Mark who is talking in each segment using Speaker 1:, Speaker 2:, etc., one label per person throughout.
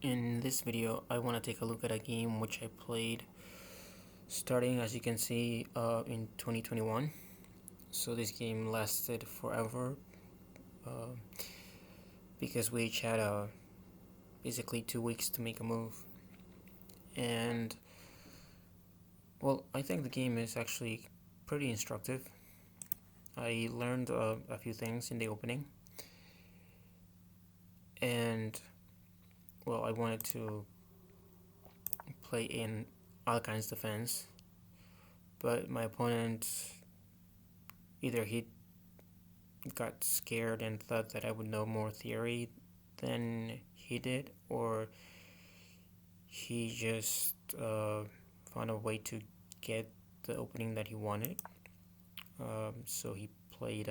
Speaker 1: In this video, I want to take a look at a game which I played starting, as you can see, in 2021. So this game lasted forever uh, because we each had basically 2 weeks to make a move. And, well, I think the game is actually pretty instructive. I learned a few things in the opening. And, well, I wanted to play in Alekhine's defense, but my opponent, either he got scared and thought that I would know more theory than he did, or he just found a way to get the opening that he wanted. So he played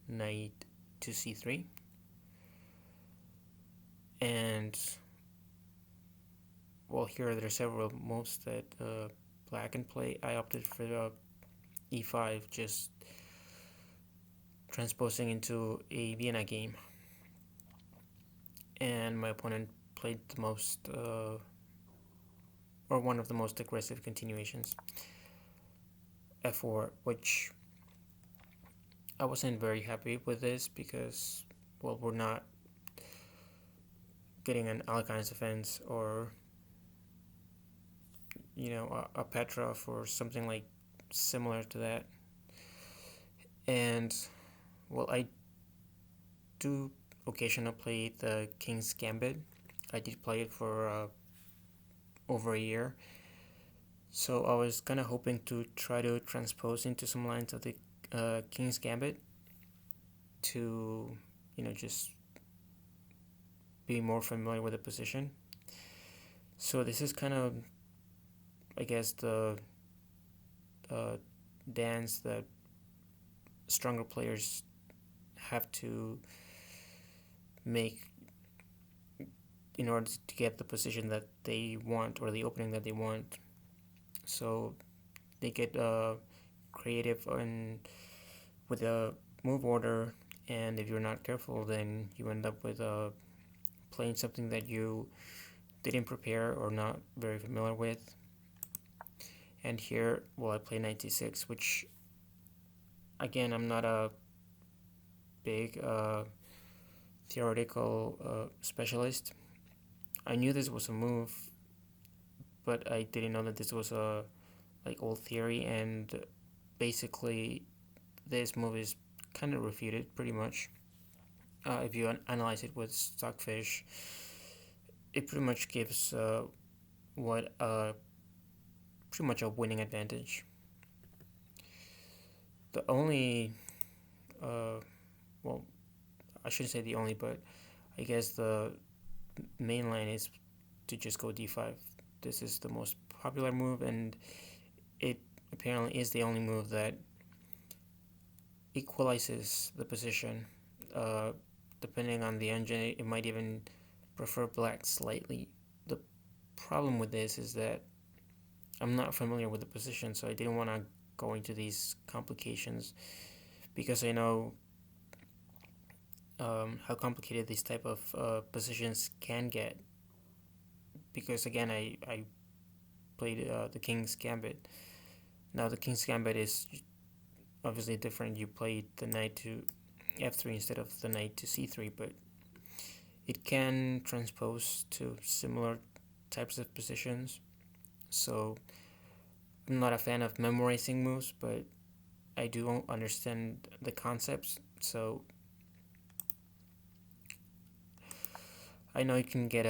Speaker 1: knight to c3, and well, here there are several moves that black can play. I opted for e5, just transposing into a Vienna game, and my opponent played the most or one of the most aggressive continuations, f4, which I wasn't very happy with this because, well, we're not getting an Alekhine's defense or a Petrov or something like similar to that. And, well, I do occasionally play the King's Gambit. I did play it for over a year, so I was kind of hoping to try to transpose into some lines of the King's Gambit to just be more familiar with the position. So this is kind of, I guess, the dance that stronger players have to make in order to get the position that they want or the opening that they want. So they get creative with a move order, and if you're not careful, then you end up with playing something that you didn't prepare or not very familiar with. And here, well, I play knight c6, which, again, I'm not a big theoretical specialist. I knew this was a move, but I didn't know that this was a old theory, and basically this move is kind of refuted pretty much. If you analyze it with Stockfish, it pretty much gives pretty much a winning advantage. The only, well, I shouldn't say the only, but I guess the main line is to just go d5. This is the most popular move, and it apparently is the only move that equalizes the position. Depending on the engine, it might even prefer black slightly. The problem with this is that I'm not familiar with the position, so I didn't want to go into these complications because I know how complicated these type of positions can get. Because again, I played the King's Gambit. Now the King's Gambit is obviously different. You played the knight to f3 instead of the knight to c3, but it can transpose to similar types of positions. So I'm not a fan of memorizing moves, but I do understand the concepts. So I know it can get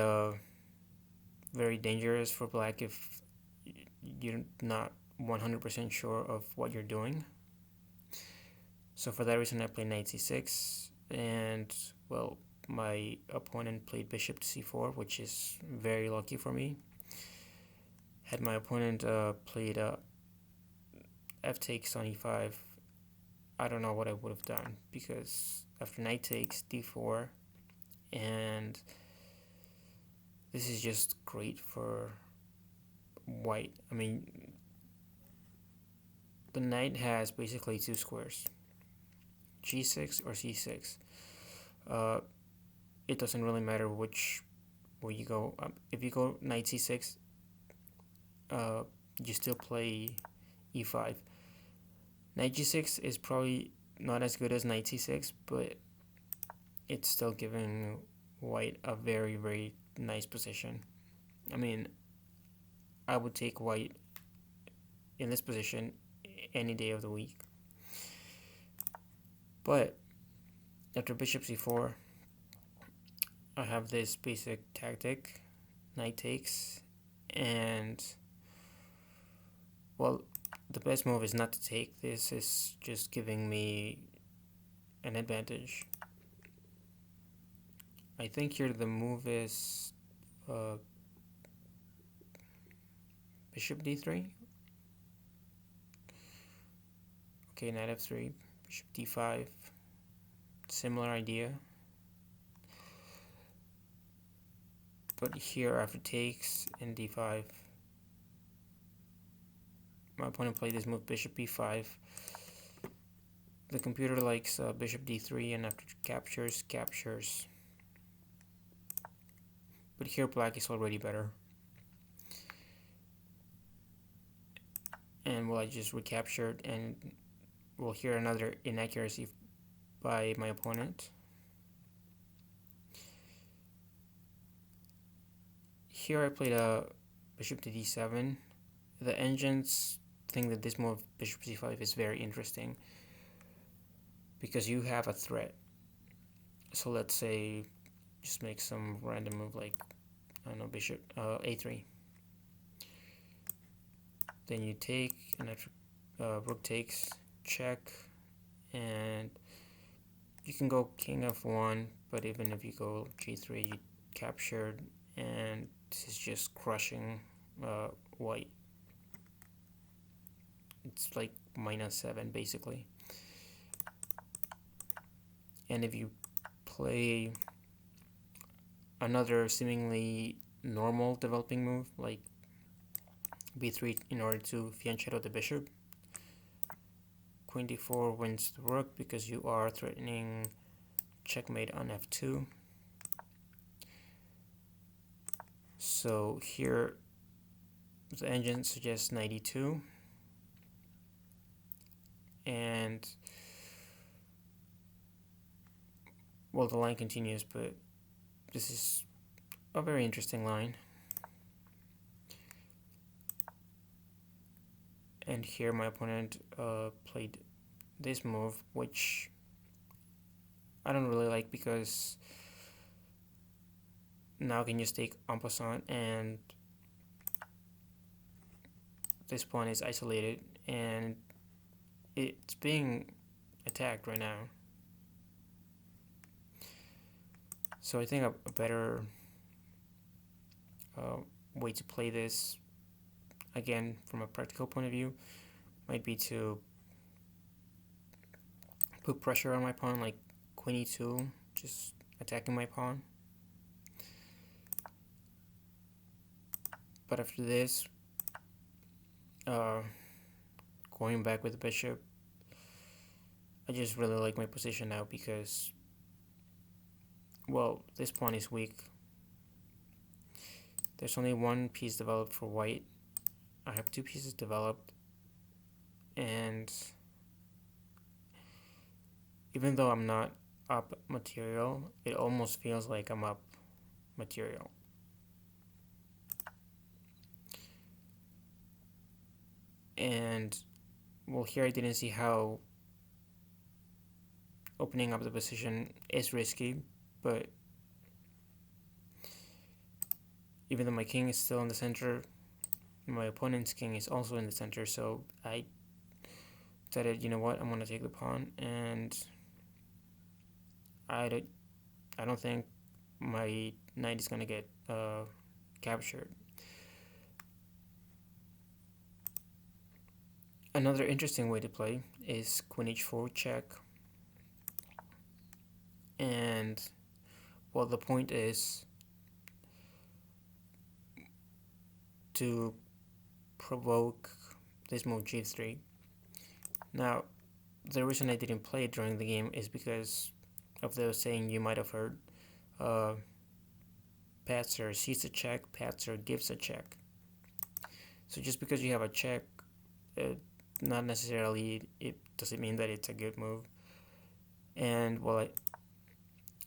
Speaker 1: very dangerous for black if you're not 100% sure of what you're doing. So for that reason, I played knight c6, and, well, my opponent played bishop to c4, which is very lucky for me. Had my opponent played f takes on e5, I don't know what I would have done, because after knight takes, d4, and this is just great for white. I mean, the knight has basically two squares, g6 or c6. It doesn't really matter which where you go, if you go knight c6, you still play e5. Knight g6 is probably not as good as knight c6, but it's still giving white a very, very nice position. I mean, I would take white in this position any day of the week. But after bishop c4, I have this basic tactic, knight takes, and well, the best move is not to take. This is just giving me an advantage. I think here the move is bishop d3. Okay, knight f3, bishop d5. Similar idea. But here after takes and d5, my opponent played this move bishop b5. The computer likes bishop d3, and after captures. But here black is already better. And well, I just recaptured, and we'll hear another inaccuracy by my opponent. Here I played a bishop to d7. The engines think that this move bishop c5 is very interesting because you have a threat. So let's say just make some random move like, I don't know, bishop a3. Then you take, and after rook takes, check, and you can go king f1, but even if you go g3, you captured, and this is just crushing white. It's like -7 basically. And if you play another seemingly normal developing move like b3 in order to fianchetto the bishop, queen d4 wins the rook because you are threatening checkmate on f2. So here the engine suggests knight e2, and well, the line continues, but this is a very interesting line. And here my opponent played this move, which I don't really like because now I can just take en passant, and this pawn is isolated and it's being attacked right now. So I think a better way to play this, again from a practical point of view, might be to put pressure on my pawn, like queen e2, just attacking my pawn. But after this, going back with the bishop, I just really like my position now because, well, this pawn is weak. There's only one piece developed for white. I have two pieces developed, and even though I'm not up material, it almost feels like I'm up material. And well, here I didn't see how opening up the position is risky, but even though my king is still in the center, my opponent's king is also in the center, so I decided, you know what, I'm going to take the pawn, and I don't think my knight is going to get captured. Another interesting way to play is queen h4 check, and well, the point is to provoke this move g3. Now, the reason I didn't play it during the game is because of the saying you might have heard, Patzer sees a check, Patzer gives a check. So just because you have a check, not necessarily it doesn't mean that it's a good move. And well, I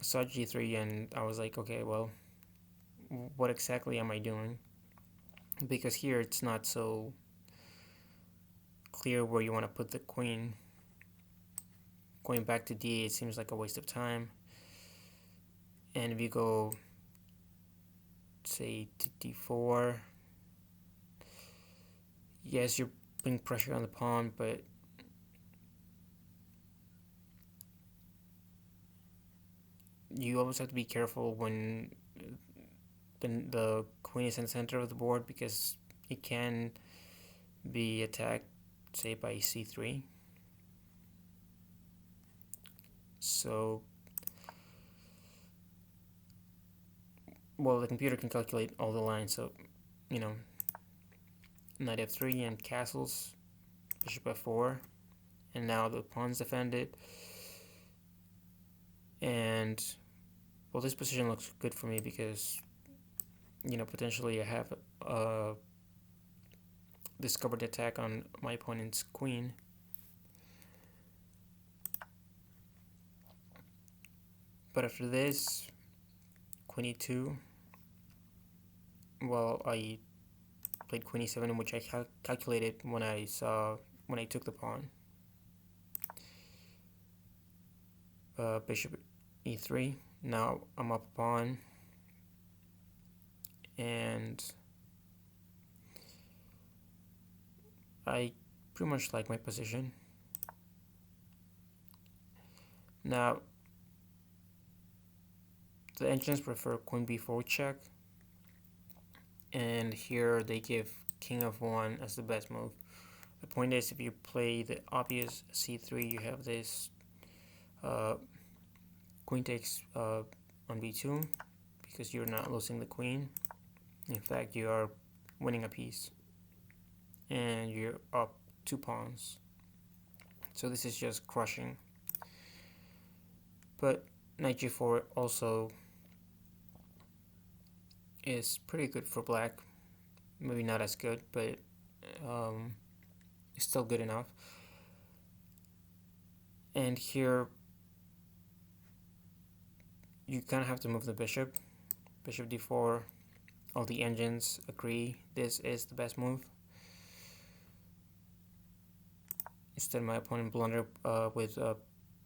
Speaker 1: saw g3 and I was like, okay, well, what exactly am I doing? Because here it's not so clear where you want to put the queen. Going back to d8 seems like a waste of time. And if you go, say, to d4, yes, you're putting pressure on the pawn, but you always have to be careful when the queen is in the center of the board, because it can be attacked, say, by c3. So, well, the computer can calculate all the lines, so, you know, knight f3 and castles, bishop f4, and now the pawn's defended. And, well, this position looks good for me because, you know, potentially I have a discovered attack on my opponent's queen. But after this, queen e2, well, I played queen e7, which I calculated when I took the pawn. Bishop e3. Now I'm up a pawn, and I pretty much like my position. Now the engines prefer queen b4 check, and here they give king f1 as the best move. The point is, if you play the obvious c3, you have this queen takes on b2, because you're not losing the queen. In fact, you are winning a piece, and you're up 2 pawns. So this is just crushing. But knight g4 also is pretty good for black. Maybe not as good, but it's still good enough. And here you kind of have to move the bishop. Bishop d4, all the engines agree this is the best move. Instead, my opponent blundered with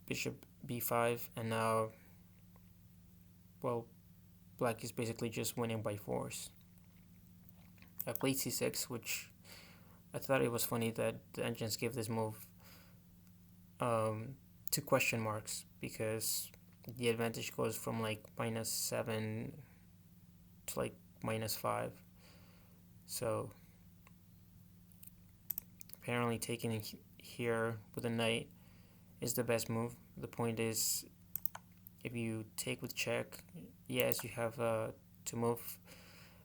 Speaker 1: bishop b5, and now, well, black is basically just winning by force. I played c6, which I thought it was funny that the engines give this move 2 question marks, because the advantage goes from like -7 to like -5. So apparently taking here with a knight is the best move. The point is, if you take with check, yes, you have to move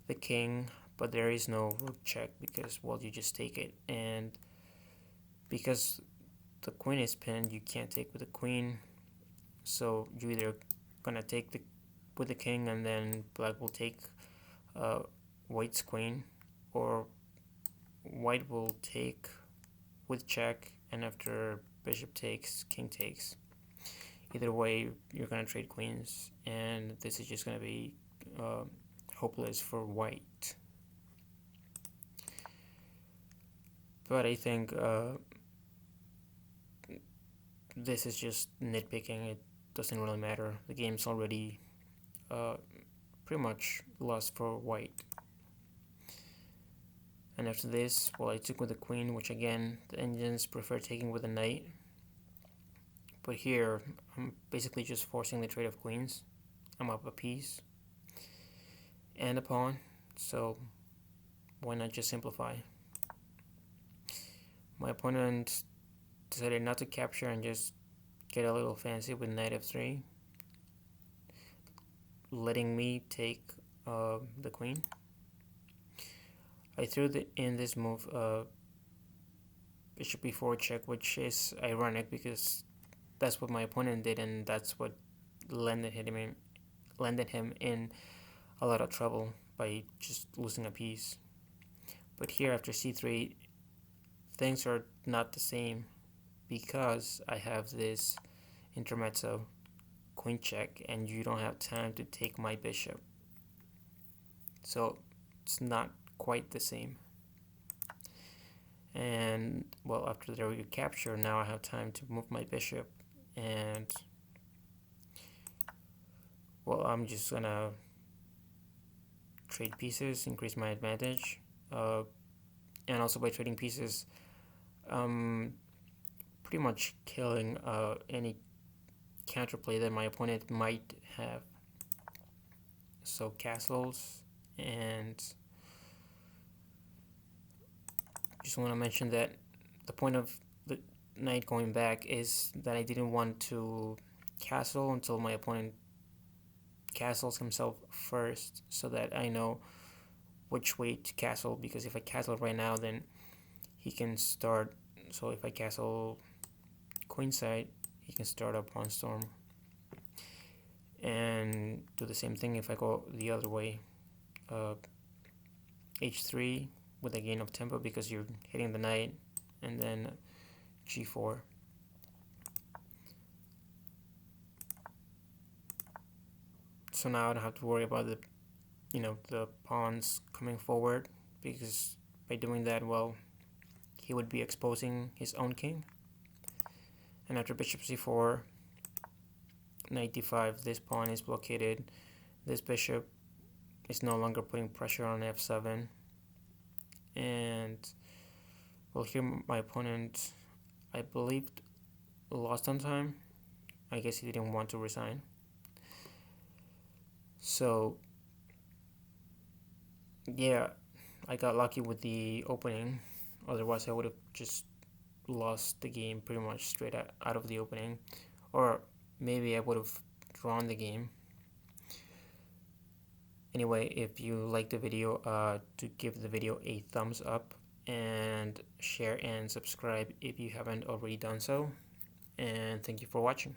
Speaker 1: the king, but there is no rook check, because, well, you just take it. And because the queen is pinned, you can't take with the queen, so you're either gonna take with the king, and then black will take white's queen, or white will take with check, and after bishop takes, king takes. Either way, you're gonna trade queens, and this is just gonna be hopeless for white. But I think this is just nitpicking. It doesn't really matter. The game's already pretty much lost for white. And after this, well, I took with the queen, which again, the engines prefer taking with the knight. But here, I'm basically just forcing the trade of queens. I'm up a piece and a pawn, so why not just simplify? My opponent decided not to capture and just get a little fancy with knight f3, letting me take the queen. I threw in this move, bishop b4 check, which is ironic because that's what my opponent did, and that's what landed him in a lot of trouble by just losing a piece. But here after c3, things are not the same because I have this intermezzo queen check and you don't have time to take my bishop. So it's not quite the same. And well, after the recapture, now I have time to move my bishop, and well, I'm just gonna trade pieces, increase my advantage, and also by trading pieces, pretty much killing any counterplay that my opponent might have. So castles, and just want to mention that the point of the knight going back is that I didn't want to castle until my opponent castles himself first, so that I know which way to castle, because if I castle right now, then he can start. So if I castle queenside, he can start a pawn storm, and do the same thing if I go the other way. h3 with a gain of tempo because you're hitting the knight, and then g4. So now I don't have to worry about the pawns coming forward, because by doing that, well, he would be exposing his own king. And after bishop c4, knight d5, this pawn is blockaded. This bishop is no longer putting pressure on f7. And well, here my opponent, I believed, lost on time. I guess he didn't want to resign. So yeah, I got lucky with the opening. Otherwise I would have just lost the game pretty much straight out of the opening, or maybe I would have drawn the game. Anyway, if you like the video, to give the video a thumbs up, and share and subscribe if you haven't already done so. And thank you for watching.